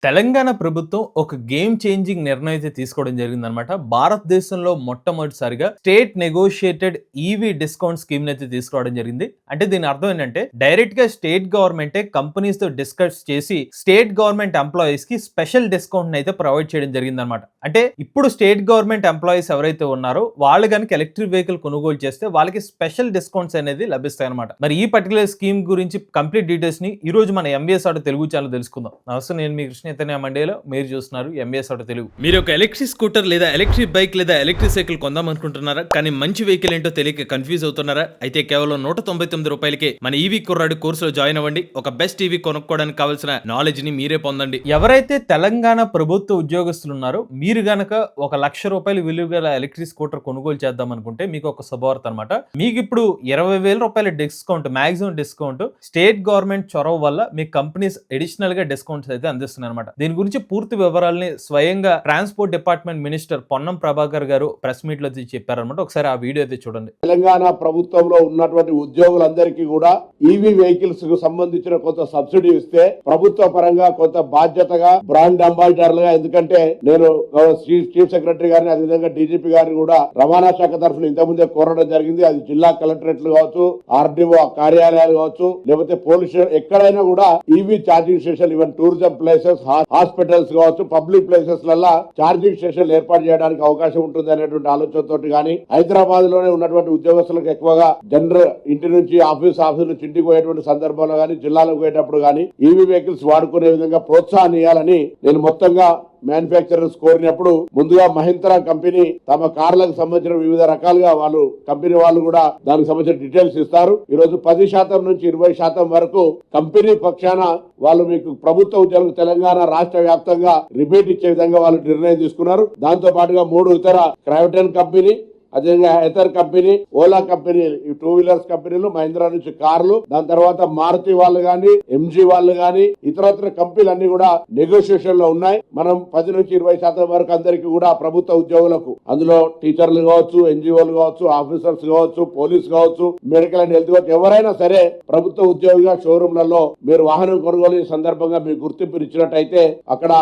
తెలంగాణ ప్రభుత్వం ఒక game changing నిర్ణయం అయితే తీసుకోవడం జరిగిందనమాట. భారతదేశంలో మొట్టమొదటిసారిగా state negotiated EV discount scheme అయితే తీసుకురావడం జరిగింది. అంటే దీని అర్థం ఏంటంటే డైరెక్ట్ గా స్టేట్ గవర్నమెంటే కంపెనీస్ తో డిస్కస్ చేసి స్టేట్ గవర్నమెంట్ ఎంప్లాయీస్ కి స్పెషల్ డిస్కౌంట్ అయితే ప్రొవైడ్ చేయడం జరిగిందనమాట. అంటే ఇప్పుడు స్టేట్ గవర్నమెంట్ ఎంప్లాయీస్ ఎవరైతే ఉన్నారో వాళ్ళు కనుక ఎలక్ట్రిక్ వెహికల్ కొనుగోలు చేస్తే వాళ్ళకి స్పెషల్ డిస్కౌంట్స్ అనేది లభిస్తాయి అనమాట. మరి ఈ పర్టికులర్ స్కీమ్ గురించి కంప్లీట్ డీటెయిల్స్ ని ఈ రోజు మన ఎంబీఎస్ ఆటో తెలుగు ఛానల్ తెలుసుకుందాం. నమస్తే, నేను మీ కృష్ణ చైతన్య మండేలో, మీరు చూస్తున్నారు ఎంబీఎస్ ఆటో తెలుగు. మీరు ఒక ఎలక్ట్రిక్ స్కూటర్ లేదా ఎలక్ట్రిక్ బైక్ లేదా ఎలక్ట్రిక్ సైకిల్ కొందాం అనుకుంటున్నారా? కానీ మంచి వెహికల్ ఏంటో తెలియక కన్ఫ్యూజ్ అవుతున్నారా? అయితే కేవలం 199 రూపాయలకే మన ఈవీ కుర్రాడు కోర్సులో జాయిన్ అవ్వండి. ఒక బెస్ట్ ఈవీ కొనుక్కోవడానికి కావాల్సిన నాలెడ్జ్ ని మీరే పొందండి. ఎవరైతే తెలంగాణ ప్రభుత్వ ఉద్యోగస్తులు ఉన్నారో మీరు గనక ₹1,00,000 విలువ గల ఎలక్ట్రిక్ స్కూటర్ కొనుగోలు చేద్దాం అనుకుంటే మీకు ఒక శుభవార్త అనమాట. మీకు ఇప్పుడు ₹20,000 discount, maximum discount state government చొరవ వల్ల మీ కంపెనీస్ అడిషనల్ గా డిస్కౌంట్స్ అయితే అందిస్తున్నాయి అనమాట. దీని గురించి పూర్తి వివరాలని స్వయంగా transport department minister Ponnam Prabhakar గారు ప్రెస్ మీట్ లో చెప్పారనమాట. ఒకసారి ఆ వీడియో అయితే చూడండి. తెలంగాణ ప్రభుత్వంలో ఉన్నటువంటి ఉద్యోగులందరికీ కూడా ఈవీ వెహికల్స్ కు సంబంధించిన కొంత సబ్సిడీ ఇస్తే ప్రభుత్వ పరంగా కొంత బాధ్యతగా బ్రాండ్ అంబాసిడర్లుగా, ఎందుకంటే నేను చీఫ్ సెక్రటరీ గారిని అదేవిధంగా డీజీపీ గారిని కూడా రవాణా శాఖ తరఫున ఇంతకుముందే కోరడం జరిగింది. అది జిల్లా కలెక్టరేట్లు కావచ్చు, ఆర్డీఓ కార్యాలయాలు కావచ్చు, లేకపోతే పోలీస్ ఎక్కడైనా కూడా EV charging station, even tourism places, hospitals కావచ్చు, పబ్లిక్ ప్లేసెస్ లలో ఛార్జింగ్ స్టేషన్లు ఏర్పాటు చేయడానికి అవకాశం ఉంటుంది అనేటువంటి ఆలోచనతో కానీ హైదరాబాద్ లోనే ఉన్నటువంటి ఉద్యోగస్తులకు ఎక్కువగా జనరల్ ఇంటి నుంచి ఆఫీస్ నుంచి ఇంటికి పోయేటువంటి సందర్భంలో కానీ, జిల్లాలకు పోయేటప్పుడు కానీ ఈవీ వెహికల్స్ వాడుకునే విధంగా ప్రోత్సాహం ఇవ్వాలని నేను మొత్తంగా మ్యానుఫ్యాక్చరర్స్ కోరినప్పుడు ముందుగా మహీంద్రా కంపెనీ తమ కార్లకు సంబంధించిన వివిధ రకాలుగా వాళ్ళు కంపెనీ వాళ్ళు కూడా దానికి సంబంధించిన డీటెయిల్స్ ఇస్తారు. ఈ రోజు 10% నుంచి 20% వరకు కంపెనీ పక్షాన వాళ్ళు మీకు ప్రభుత్వ ఉద్యోగులకు తెలంగాణ రాష్ట్ర వ్యాప్తంగా రిబేట్ ఇచ్చే విధంగా వాళ్ళు నిర్ణయం తీసుకున్నారు. దాంతో పాటుగా 3 ఇతర ప్రైవేట్ కంపెనీ, అదేవిధంగా ఎథర్ కంపెనీ, ఓలా కంపెనీ, ఈ 2 వీలర్స్ కంపెనీలు, మహీంద్రా నుంచి కార్లు, దాని తర్వాత మారుతి వాళ్ళు గాని, ఎంజీ వాళ్ళు గాని, ఇతరత్ర కంపెనీలు అన్ని కూడా నెగోషియేషన్ లో ఉన్నాయి. మనం 10 నుంచి 20% వరకు అందరికీ కూడా ప్రభుత్వ ఉద్యోగులకు, అందులో టీచర్లు కావచ్చు, ఎన్జిఓలు కావచ్చు, ఆఫీసర్స్ కావచ్చు, పోలీస్ కావచ్చు, మెడికల్ అండ్ హెల్త్ కావచ్చు, ఎవరైనా సరే ప్రభుత్వ ఉద్యోగిగా షోరూంలలో మీరు వాహనం కొనుగోలు సందర్భంగా మీకు గుర్తింపు ఇచ్చినట్టయితే అక్కడ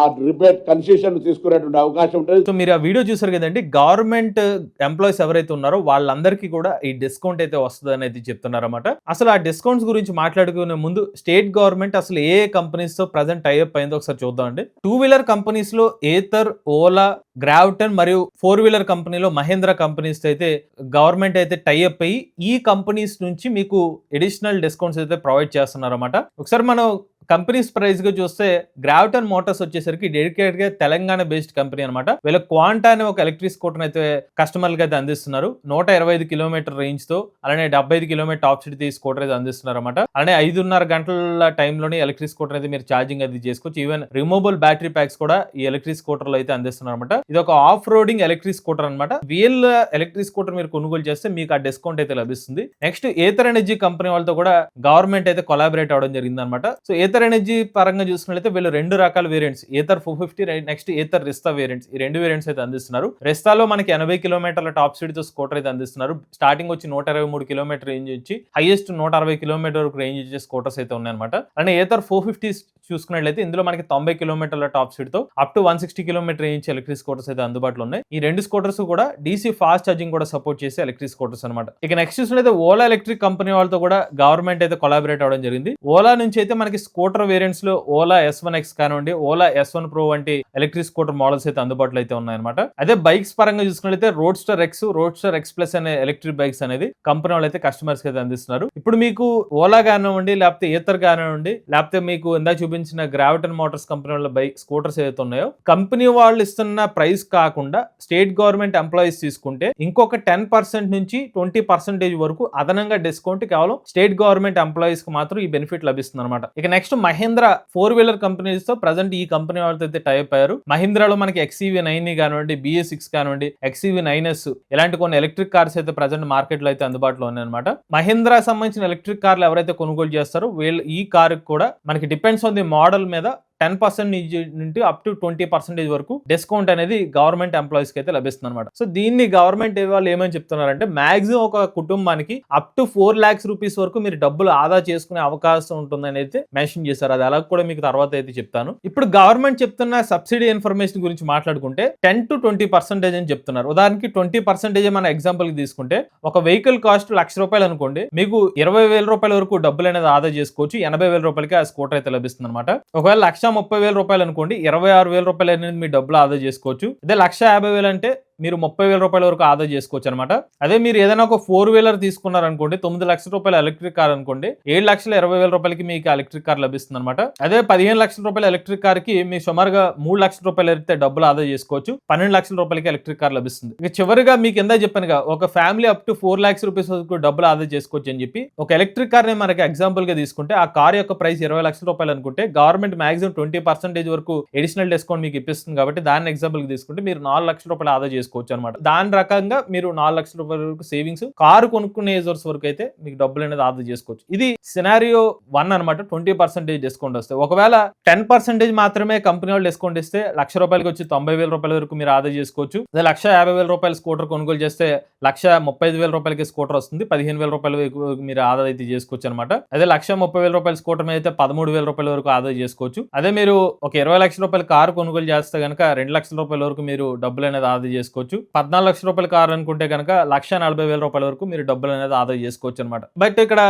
ఆ రిబేట్ కన్సెషన్ తీసుకునేటువంటి అవకాశం ఉంటుంది. సో మీరు ఆ వీడియో చూసారు కదండి. గవర్నమెంట్ ఎంప్లాయీస్ ఎవరైతే ఉన్నారో వాళ్ళందరికీ కూడా ఈ డిస్కౌంట్ అయితే వస్తుంది అనేది చెప్తున్నారన్నమాట. అసలు ఆ డిస్కౌంట్స్ గురించి మాట్లాడుకునే ముందు స్టేట్ గవర్నమెంట్ అసలు ఏ కంపెనీస్ తో ప్రెజెంట్ టైఅప్ అయిందో ఒకసారి చూద్దామండి. 2 వీలర్ కంపెనీస్ లో ఏథర్, ఓలా, గ్రావిటన్ మరియు 4 వీలర్ కంపెనీలో మహీంద్రా కంపెనీస్ అయితే గవర్నమెంట్ అయితే టైఅప్ అయ్యి ఈ కంపెనీస్ నుంచి మీకు అడిషనల్ డిస్కౌంట్స్ అయితే ప్రొవైడ్ చేస్తున్నారన్నమాట. ఒకసారి మనం కంపెనీస్ ప్రైస్ గా చూస్తే గ్రావిటన్ మోటార్స్ వచ్చేసరికి డెడికేటెడ్ గా తెలంగాణ బేస్డ్ కంపెనీ అనమాట. వీళ్ళ క్వాంటా అనే ఒక ఎలక్ట్రిక్ స్కూటర్ అయితే కస్టమర్లకు అయితే అందిస్తున్నారు. 125 కిలోమీటర్ రేంజ్ తో, అలానే 75 కిలోమీటర్ టాప్ స్పీడ్ స్కూటర్ అయితే అందిస్తున్నారు అనమాట. అలానే 5.5 గంటల టైంలోనే ఎలక్ట్రిక్ స్కూటర్ అయితే మీరు ఛార్జింగ్ అది చేసుకోవచ్చు. ఈవెన్ రిమూవబుల్ బ్యాటరీ ప్యాక్స్ కూడా ఈ ఎలక్ట్రిక్ స్కూటర్ లో అయితే అందిస్తున్నారు అనమాట. ఇది ఒక ఆఫ్ రోడింగ్ ఎలక్ట్రిక్ స్కూటర్ అనమాట. వీళ్ళ ఎలక్ట్రిక్ స్కూటర్ మీరు కొనుగోలు చేస్తే మీకు ఆ డిస్కౌంట్ అయితే లభిస్తుంది. నెక్స్ట్ ఏథర్ ఎనర్జీ కంపెనీ వాళ్ళతో కూడా గవర్నమెంట్ అయితే కొలాబరేట్ అవడం జరిగింది అనమాట. సో ఏథర్ ఎనర్జీ పరంగా చూసుకున్నట్లయితే వీళ్ళు 2 రకాల variants, Ather 450, next Ather Rizta variants, ఈ 2 వేరియంట్స్ అయితే అందిస్తున్నారు. రిస్తాలో మనకి 80 కిలోమీటర్ల టాప్ స్పీడ్ తో స్కూటర్ అయితే అందిస్తున్నారు. స్టార్టింగ్ వచ్చి 123 కిలోమీటర్ రేంజ్ వచ్చి హైయెస్ట్ 160 కిలోమీటర్ వరకు రేంజ్ ఇచ్చే స్కూటర్స్ అయితే ఉన్నాయన్నమాట. అలానే ఏథర్ 450 చూసుకున్నట్లయితే ఇందులో మనకి 90 కిలోమీటర్ల టాప్ స్పీడ్ తో up to 160 kilometre range electric scooters అయితే అందుబాటులో ఉన్నాయి. ఈ 2 స్కూటర్స్ కూడా డీసీ ఫాస్ట్ ఛార్జింగ్ కూడా సపోర్ట్ చేసే ఎలక్ట్రిక్ స్కూటర్స్ అనమాట. ఇక నెక్స్ట్ చూసినట్లయితే ఓలా ఎలక్ట్రిక్ కంపెనీ వాళ్ళతో కూడా గవర్నమెంట్ అయితే కొలాబరేట్ అవడం జరిగింది. ఓలా నుంచి అయితే మనకి స్కూటర్ వేరియంట్స్ లో ఓలా S1X కానివ్వండి, ఓలా S1 Pro వంటి ఎలక్ట్రిక్ స్కూటర్ మోడల్స్ అయితే అందుబాటులో అయితే ఉన్నాయన్నమాట. అదే బైక్స్ పరంగా చూసుకున్నట్లయితే రోడ్స్టర్ X ప్లస్ అనే ఎలక్ట్రిక్ బైక్స్ అనేది కంపెనీ వాళ్ళు అయితే కస్టమర్స్ అయితే అందిస్తున్నారు. ఇప్పుడు మీకు ఓలా కానివ్వండి, లేకపోతే ఏథర్ కానివ్వండి, లేకపోతే మీకు ఇందాక చూపించిన గ్రావిటన్ మోటార్స్ కంపెనీ వాళ్ళ బైక్ స్కూటర్స్ ఏదైతే ఉన్నాయో కంపెనీ వాళ్ళు ఇస్తున్న ప్రైస్ కాకుండా స్టేట్ గవర్నమెంట్ ఎంప్లాయీస్ తీసుకుంటే ఇంకొక 10% నుంచి 20% వరకు అదనంగా డిస్కౌంట్ కేవలం స్టేట్ గవర్నమెంట్ ఎంప్లాయీస్ కి మాత్రం ఈ బెనిఫిట్ లభిస్తుంది అనమాట. ఇక నెక్స్ట్ మహీంద్రా 4 వీలర్ కంపెనీస్ తో ప్రజెంట్ ఈ కంపెనీ వాళ్ళతో అయితే టైప్ అయ్యారు. మహీంద్రాలో మనకి XEV9 కానివ్వండి, BA6 కానివ్వండి, XEV9S ఇలాంటి కొన్ని ఎలక్ట్రిక్ కార్స్ అయితే ప్రజెంట్ మార్కెట్ లో అయితే అందుబాటులో ఉన్నాయన్నమాట. మహీంద్రా సంబంధించిన ఎలక్ట్రిక్ కార్లు ఎవరైతే కొనుగోలు చేస్తారో వీళ్ళు ఈ కార్ కూడా మనకి డిపెండ్స్ ఆన్ ది మోడల్ మీద 10% నుండి అప్ టు 20% వరకు డిస్కౌంట్ అనేది గవర్నమెంట్ ఎంప్లాయీస్ కి అయితే లభిస్తుంది అనమాట. సో దీన్ని గవర్నమెంట్ వాళ్ళు ఏమని చెప్తున్నారంటే మాక్సిమం ఒక కుటుంబానికి అప్ టు 4 lakhs రూపీస్ వరకు మీరు డబ్బులు ఆదా చేసుకునే అవకాశం ఉంటుందని అయితే మెన్షన్ చేశారు. అది అలా కూడా మీకు తర్వాత అయితే చెప్తాను. ఇప్పుడు గవర్నమెంట్ చెప్తున్న సబ్సిడీ ఇన్ఫర్మేషన్ గురించి మాట్లాడుకుంటే 10 to 20% అని చెప్తున్నారు. ఉదాహరణకి 20% మన ఎగ్జాంపుల్ కి తీసుకుంటే ఒక వెహికల్ కాస్ట్ ₹1,00,000 అనుకోండి, మీకు 20,000 రూపాయల వరకు డబ్బులు అనేది ఆదా చేసుకోవచ్చు. 80,000 రూపాయలకి ఆ స్కూటర్ అయితే లభిస్తుంది అనమాట. ఒకవేళ 1,30,000 అనుకోండి, 26,000 రూపాయలు అనేది మీ డబ్బులు ఆదా చేసుకోవచ్చు. అదే 1,50,000 అంటే మీరు 30,000 రూపాయల వరకు ఆదా చేసుకోవచ్చు అనమాట. అదే మీరు ఏదైనా ఒక 4-wheeler తీసుకున్నారనుకోండి, 9 లక్షల రూపాయల ఎలక్ట్రిక్ కార్ అనుకోండి, 7,20,000 రూపాయలకి మీకు ఎలక్ట్రిక్ కార్ లభిస్తుంది అనమాట. అదే 15 లక్షల రూపాయల ఎలక్ట్రిక్ కార్ కి మీ సుమారుగా 3 లక్షల రూపాయలు అయితే డబ్బులు ఆదా చేసుకోవచ్చు. 12 లక్షల రూపాయలకి ఎలక్ట్రిక్ కార్ లభిస్తుంది. ఇక చివరిగా మీకు ఎంత చెప్పానుగా, ఒక family up to 4 lakhs rupees వరకు డబ్బులు ఆదా చేసుకోవచ్చు అని చెప్పి, ఒక ఎలక్ట్రిక్ కార్ ని మనకి ఎగ్జాంపుల్ గా తీసుకుంటే ఆ కార్ యొక్క ప్రైస్ 20 లక్షల రూపాయలు అనుకుంటే గవర్నమెంట్ మాక్సిమం 20% వరకు అడిషనల్ డిస్కౌంట్ మీకు ఇప్పిస్తుంది. కాబట్టి దాన్ని ఎగ్జాంపుల్ గా తీసుకుంటే మీరు 4 లక్షల రూపాయలు ఆదా చేసుకోవచ్చు అనమాట. దాని రకంగా మీరు 4 లక్షల రూపాయల వరకు సేవింగ్స్, కారు కొనుక్కునే ఏజర్స్ వరకు అయితే మీకు డబ్బులు అనేది ఆదా చేసుకోవచ్చు. ఇది సినారియో 1 అనమాట. 20% డిస్కౌంట్ వస్తాయి. ఒకవేళ 10% మాత్రమే కంపెనీ వాళ్ళు డిస్కౌంట్ ఇస్తే ₹1,00,000 వచ్చి 90,000 రూపాయల వరకు మీరు ఆదా చేసుకోవచ్చు. అదే 1,50,000 రూపాయల స్కూటర్ కొనుగోలు చేస్తే 1,35,000 రూపాయలకి స్కూటర్ వస్తుంది. 15,000 రూపాయల వరకు మీరు ఆదా అయితే చేసుకోవచ్చు అనమాట. అదే 1,30,000 రూపాయల స్కూటర్ మీద అయితే 13,000 రూపాయల వరకు ఆదా చేసుకోవచ్చు. అదే మీరు ఒక 20 లక్షల రూపాయల కారు కొనుగోలు చేస్తే కనుక 2 లక్షల రూపాయల వరకు మీరు డబ్బులు అనేది ఆదా చేసుకోవచ్చు. 14 లక్షల రూపాయల కారు అనుకుంటే కనుక 1,40,000 రూపాయల వరకు మీరు డబ్బులు అనేది ఆదా చేసుకోవచ్చు అనమాట. బట్ ఇక్కడ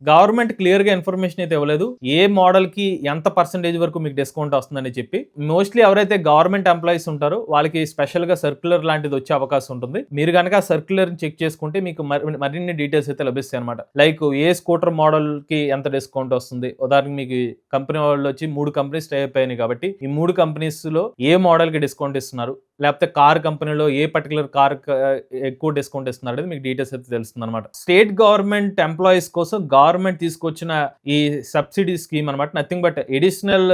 గవర్నమెంట్ క్లియర్ గా ఇన్ఫర్మేషన్ అయితే ఇవ్వలేదు ఏ మోడల్ కి ఎంత పర్సెంటేజ్ వరకు మీకు డిస్కౌంట్ వస్తుందని చెప్పి. మోస్ట్లీ ఎవరైతే గవర్నమెంట్ ఎంప్లాయీస్ ఉంటారో వాళ్ళకి స్పెషల్ గా సర్క్యులర్ లాంటిది వచ్చే అవకాశం ఉంటుంది. మీరు కనుక సర్క్యులర్ చెక్ చేసుకుంటే మీకు మరిన్ని డీటెయిల్స్ అయితే లభిస్తాయి అనమాట. లైక్ ఏ స్కూటర్ మోడల్ కి ఎంత డిస్కౌంట్ వస్తుంది. ఉదాహరణకి మీకు కంపెనీ వాళ్ళు వచ్చి 3 కంపెనీస్ టైప్ అయినాయి కాబట్టి ఈ 3 కంపెనీస్ లో ఏ మోడల్ కి డిస్కౌంట్ ఇస్తున్నారు, లేకపోతే కార్ కంపెనీలో ఏ పర్టికులర్ కార్ ఎక్కువ డిస్కౌంట్ ఇస్తున్నారు అనేది మీకు డీటెయిల్స్ అయితే తెలుస్తుంది అనమాట. స్టేట్ గవర్నమెంట్ ఎంప్లాయీస్ కోసం గవర్నమెంట్ తీసుకొచ్చిన ఈ సబ్సిడీ స్కీమ్ అనమాట nothing but additional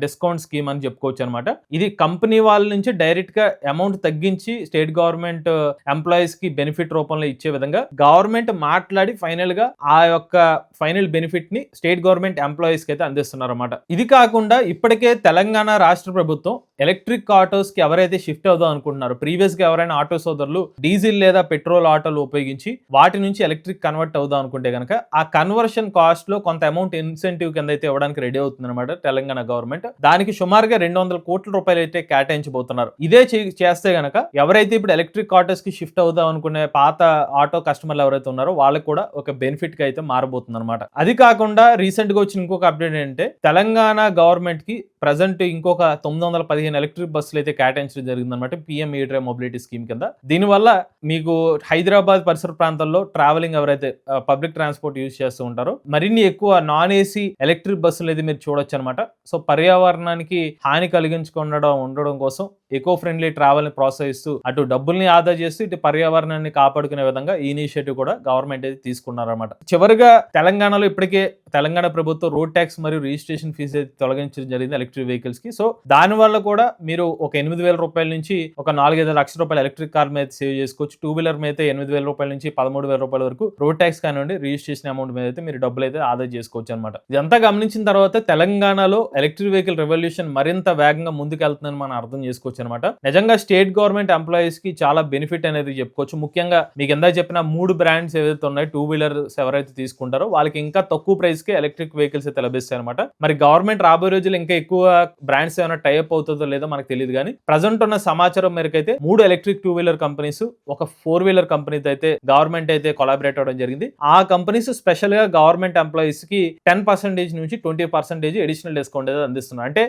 discount scheme అని చెప్పుకోవచ్చు అనమాట. ఇది కంపెనీ వాళ్ళ నుంచి డైరెక్ట్ గా అమౌంట్ తగ్గించి స్టేట్ గవర్నమెంట్ ఎంప్లాయీస్ కి బెనిఫిట్ రూపంలో ఇచ్చే విధంగా గవర్నమెంట్ మాట్లాడి ఫైనల్ గా ఆ యొక్క ఫైనల్ బెనిఫిట్ ని స్టేట్ గవర్నమెంట్ ఎంప్లాయీస్ కి అయితే అందిస్తున్నారు అనమాట. ఇది కాకుండా ఇప్పటికే తెలంగాణ రాష్ట్ర ప్రభుత్వం ఎలక్ట్రిక్ ఆటోస్ కి ఎవరైతే షిఫ్ట్ అవుదాం అనుకుంటున్నారు, ప్రీవియస్ గా ఎవరైనా ఆటో సోదరులు డీజిల్ లేదా పెట్రోల్ ఆటోలు ఉపయోగించి వాటి నుంచి ఎలక్ట్రిక్ కన్వర్ట్ అవుదాం అనుకుంటే కనుక ఆ కన్వర్షన్ కాస్ట్ లో కొంత అమౌంట్ ఇన్సెంటివ్ కింద అయితే ఇవ్వడానికి రెడీ అవుతుంది అనమాట తెలంగాణ గవర్నమెంట్. దానికి సుమారుగా 200 కోట్ల రూపాయలు అయితే కేటాయించబోతున్నారు. ఇదే చేస్తే గనక ఎవరైతే ఇప్పుడు ఎలక్ట్రిక్ ఆటోస్ కి షిఫ్ట్ అవుదాం అనుకునే పాత ఆటో కస్టమర్లు ఎవరైతే ఉన్నారో వాళ్ళకి కూడా ఒక బెనిఫిట్ గా అయితే మారబోతుంది అనమాట. అది కాకుండా రీసెంట్ గా వచ్చిన ఇంకొక అప్డేట్ ఏంటంటే తెలంగాణ గవర్నమెంట్ కి ప్రజెంట్ ఇంకొక 915 ఎలక్ట్రిక్ బస్సులు అయితే కేటాయించడం జరిగిందనమాట పిఎం ఈ-డ్రైవ్ మొబిలిటీ స్కీమ్ కింద. దీనివల్ల మీకు హైదరాబాద్ పరిసర ప్రాంతాల్లో ట్రావెలింగ్ ఎవరైతే పబ్లిక్ ట్రాన్స్పోర్ట్ యూజ్ చేస్తూ ఉంటారో మరిన్ని ఎక్కువ నాన్ ఏసీ ఎలక్ట్రిక్ బస్సులు అయితే మీరు చూడొచ్చు అనమాట. సో పర్యావరణానికి హాని కలిగించకుండా ఉండడం కోసం ఎకో ఫ్రెండ్లీ ట్రావెల్ ని ప్రోత్సహిస్తూ అటు డబ్బుల్ని ఆదా చేస్తూ ఇటు పర్యావరణాన్ని కాపాడుకునే విధంగా ఈ ఇనిషియేటివ్ కూడా గవర్నమెంట్ అయితే తీసుకున్నారన్నమాట. చివరిగా తెలంగాణలో ఇప్పటికే తెలంగాణ ప్రభుత్వం రోడ్ ట్యాక్స్ మరియు రిజిస్ట్రేషన్ ఫీజు అయితే తొలగించడం జరిగింది ఎలక్ట్రిక్ వెహికల్స్ కి. సో దాని వల్ల కూడా మీరు ఒక 8,000 రూపాయల నుంచి ఒక 4-5 లక్షల రూపాయల ఎలక్ట్రిక్ కార్ మీద సేవ్ చేసుకోవచ్చు. 2-వీలర్ మీద 8,000 రూపాయల నుంచి 13,000 రూపాయల వరకు రోడ్ ట్యాక్స్ కానివ్వండి రిజిస్ట్రేషన్ అమౌంట్ మీద అయితే మీరు డబ్బులు అయితే ఆదా చేసుకోవచ్చు అనమాట. ఇదంతా గమనించిన తర్వాత తెలంగాణలో ఎలక్ట్రిక్ వెహికల్ రెవల్యూషన్ మరింత వేగంగా ముందుకెళ్తుందని మనం అర్థం చేసుకోవచ్చు అనమాట. నిజంగా స్టేట్ గవర్నమెంట్ ఎంప్లాయీస్ కి చాలా బెనిఫిట్ అనేది చెప్పుకోవచ్చు. ముఖ్యంగా మీకు ఎంత చెప్పిన 3 బ్రాండ్స్ ఏవైతే ఉన్నాయి 2-వీలర్స్ ఎవరైతే తీసుకుంటారో వాళ్ళకి ఇంకా తక్కువ ప్రైస్ కి ఎలక్ట్రిక్ వెహికల్స్ అయితే లభిస్తాయి అనమాట. మరి గవర్నమెంట్ రాబోయే రోజులు ఇంకా ఎక్కువ బ్రాండ్స్ ఏమైనా టైఅప్ అవుతుందో లేదో మనకు తెలియదు కానీ ప్రజెంట్ ఉన్న సమాచారం మేరకు అయితే 3 ఎలక్ట్రిక్ 2-వీలర్ కంపెనీస్ ఒక 4-వీలర్ కంపెనీతో అయితే గవర్నమెంట్ అయితే కొలాబరేట్ అవ్వడం జరిగింది. ఆ కంపెనీస్ స్పెషల్ గా గవర్నమెంట్ ఎంప్లాయీస్ కి 10% నుంచి 20% అడిషనల్ డిస్కౌంట్ అయితే అందిస్తున్నారు. అంటే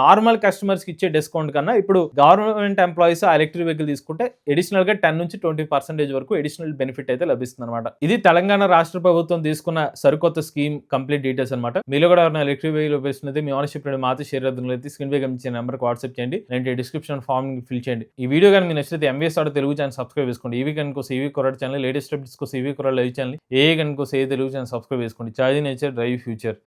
నార్మల్ కస్టమర్స్ కి ఇచ్చే డిస్కౌంట్ కన్నా ఇప్పుడు గవర్నమెంట్ ఎంప్లాయీస్ ఆ ఎలక్ట్రిక్ వెహికల్ తీసుకుంటే అడిషనల్ గా 10 నుంచి 20% వరకు అడిషనల్ బెనిఫిట్ అయితే లభిస్తుంది అనమాట. ఇది తెలంగాణ రాష్ట్ర ప్రభుత్వం తీసుకున్న సరికొత్త స్కీమ్ కంప్లీట్ డీటెయిల్స్ అనమాట. మీలో కూడా ఎవరైనా ఎలక్ట్రిక్ వెహికల్ ఉపయోగిస్తున్నది మీ ఓనర్షిప్ మాతో షేర్ అయితే స్క్రీన్ పై కనిపించే నెంబర్కి వాట్సాప్ చేయండి, లేదంటే డిస్క్రిప్షన్ ఫామ్ ఫిల్ చేయండి. ఈ వీడియో కానీ మీ నచ్చితే MVS auto Telugu channel subscribe చేసుకోండి. ఈవీ కనుక ఈవీ కొరడ్ ఛానల్, లేటెస్ట్ అప్డేట్స్ కోసం ఈవీ కొరడ్ లైవ్ ఛానల్, ఏ కనుక ఏ తెలుగు ఛానల్ సబ్స్క్రైబ్ చేసుకోండి. Charging nature drive future.